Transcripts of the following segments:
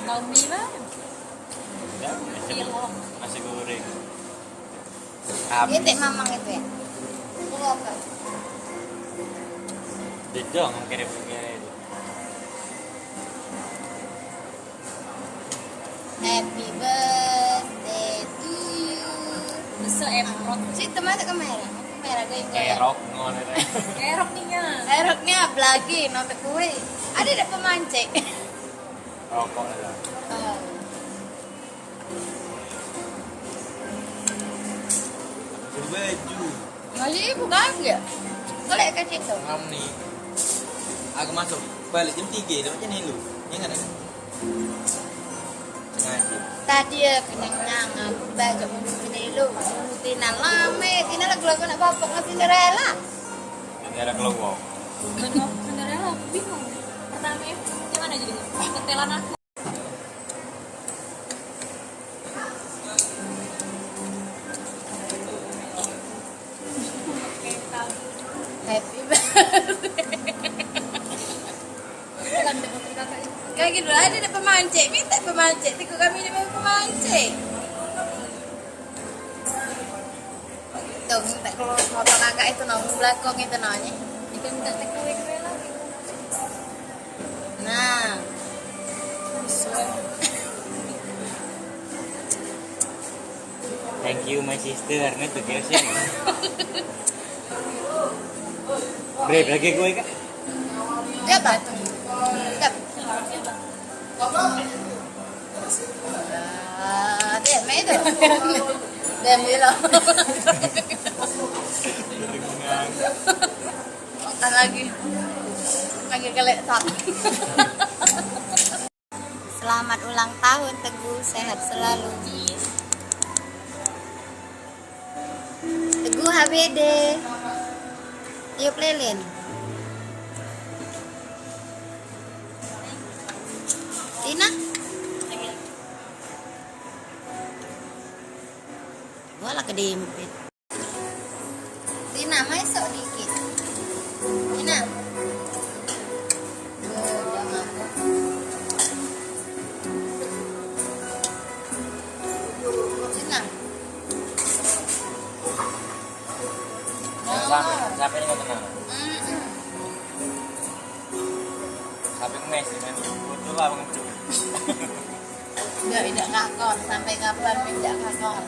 Tahu mie lah. Enggak, Cilok. nasi goreng. Dia tek mamang itu ya. Aku apa? Dedong kirim-kirim itu. Happy birthday to you. Bisa emrok. Situ masuk kamera. Kamera gue yang Kerok ngono rek. Erok nih ya. Eroknya lagi nonton kue. Ada deh pemancing. Rokok lah. Baju. Masih ibu kagak. Boleh ke situ. Ngam nih. Aku masuk balik jam 3 dapat nih lu. Ingat kan? Ngaji. Tadi ya kenyang aku baca buku ini lu. Tina lame, Tina lagi lagu nak bapak nggak Cinderella. Ini ada kelompok. Sebenarnya aku bingung. Pertama gimana jadinya? Ketelan aku. Happy birthday. Kayak gitu ada deh pemancing, minta pemancing. Tiku kami ini memang pemancing. Tuh minta kalau motor kakak itu nong belakang itu nanya. Jika minta takeaway kue lagi. Nah, Thank you my sister. Ini tuh kira sih. Brave lagi gue kan. dia batu. Dia main itu. Dia bilang. Makan lagi. Lagi keletak. Selamat ulang tahun Teguh, sehat selalu. Teguh HBD. Tiup lilin. Tina? Gua lah kedempet. Tina, masuk dikit. Tina. Udah ngapa? Tina. Sampai ini nggak tenang. Mm-mm. Sampai mes kan. Betul lah bang. Tidak ngakon sampai kapan tidak ngakon.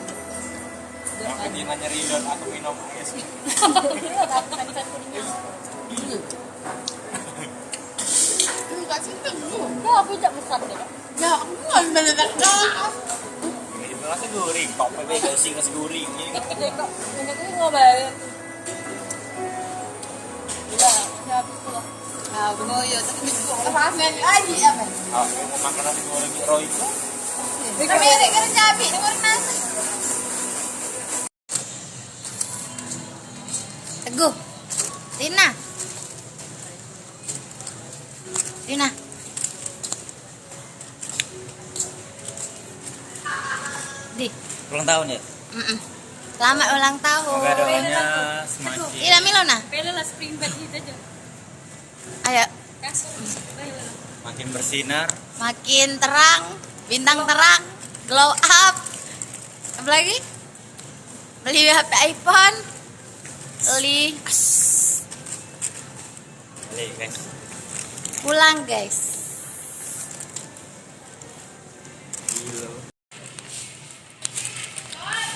Sampai dia nanya ridon aku minum es. Enggak sih Teguh. Nah, aku tidak besar deh. Ya, enggak benar-benar. Ini nasi goreng. Top PB nasi goreng. Gede kok. Ini tuh nggak bayar. Gila, ya habis tuh. Ah, ngoyo tapi ramen lagi apa? Aku mau makan nasi goreng Roy itu. Kami ada kerja habis dengerin nasi. Teguh. Tina. Tina. Di. Ulang tahun ya? Selamat ulang tahun. Semoga doanya semakin Ila Milona. Pele lah spring bed itu aja. Ayo, Kasur. makin bersinar. makin terang, bintang terang, glow up. Apa lagi? Beli HP iPhone. Beli Balik guys. pulang, guys. Gila.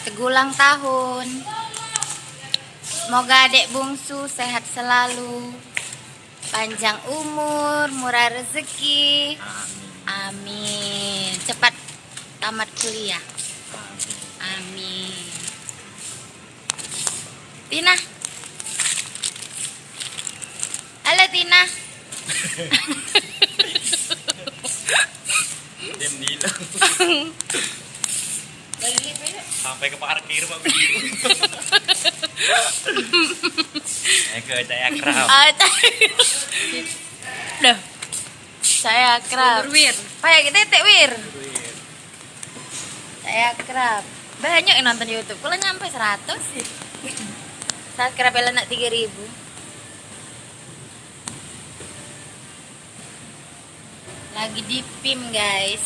Teguh ulang tahun. Semoga adik bungsu sehat selalu, panjang umur, murah rezeki. Amin. Cepat tamat kuliah. Amin. Tina. Halo Tina. Diam hilang. Sampai ke parkir Pak Bidi. Ke saya kerap. Duh. Saya kerap. Wir. Kayak kita tetek wir. Saya kerap. Banyak yang nonton YouTube. Kalau nyampe 100 sih. Saat kerap nak 3.000. Lagi di PIM guys.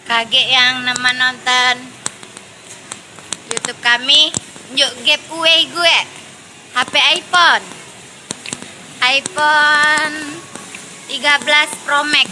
Kaget yang nama nonton YouTube kami, yuk giveaway gue HP iPhone 13 Pro Max.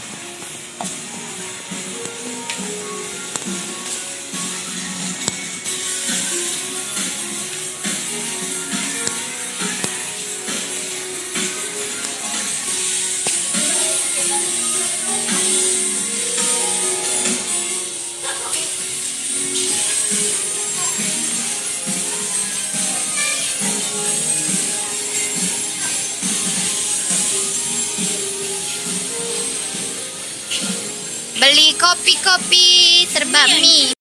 Beli kopi-kopi serba mie.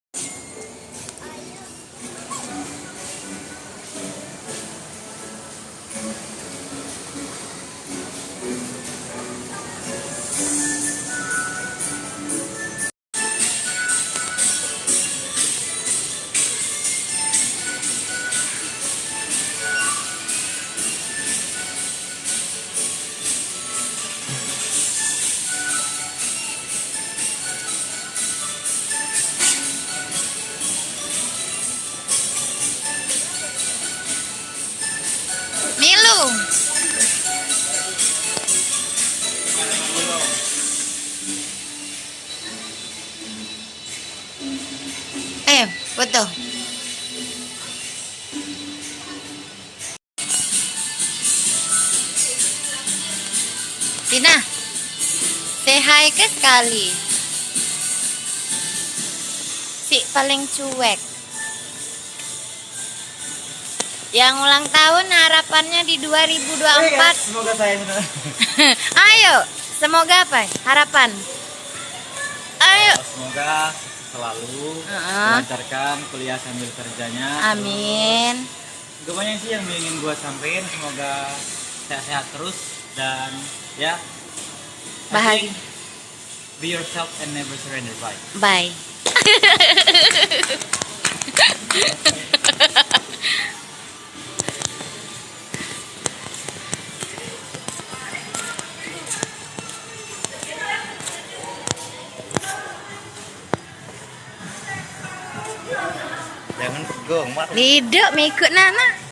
Milu. Betul. Tina, say hi ke sekali. Si paling cuek. Yang ulang tahun harapannya di 2024. Semoga saya Ayo, semoga apa? Harapan. Ayo. semoga selalu melancarkan kuliah sambil kerjanya. Amin. Gue banyak sih yang ingin gue sampein, semoga sehat-sehat terus dan ya Bahagia. Be yourself and never surrender. Bye. Bye. Jangan tegang, Mak. Lidak mengikut Nana.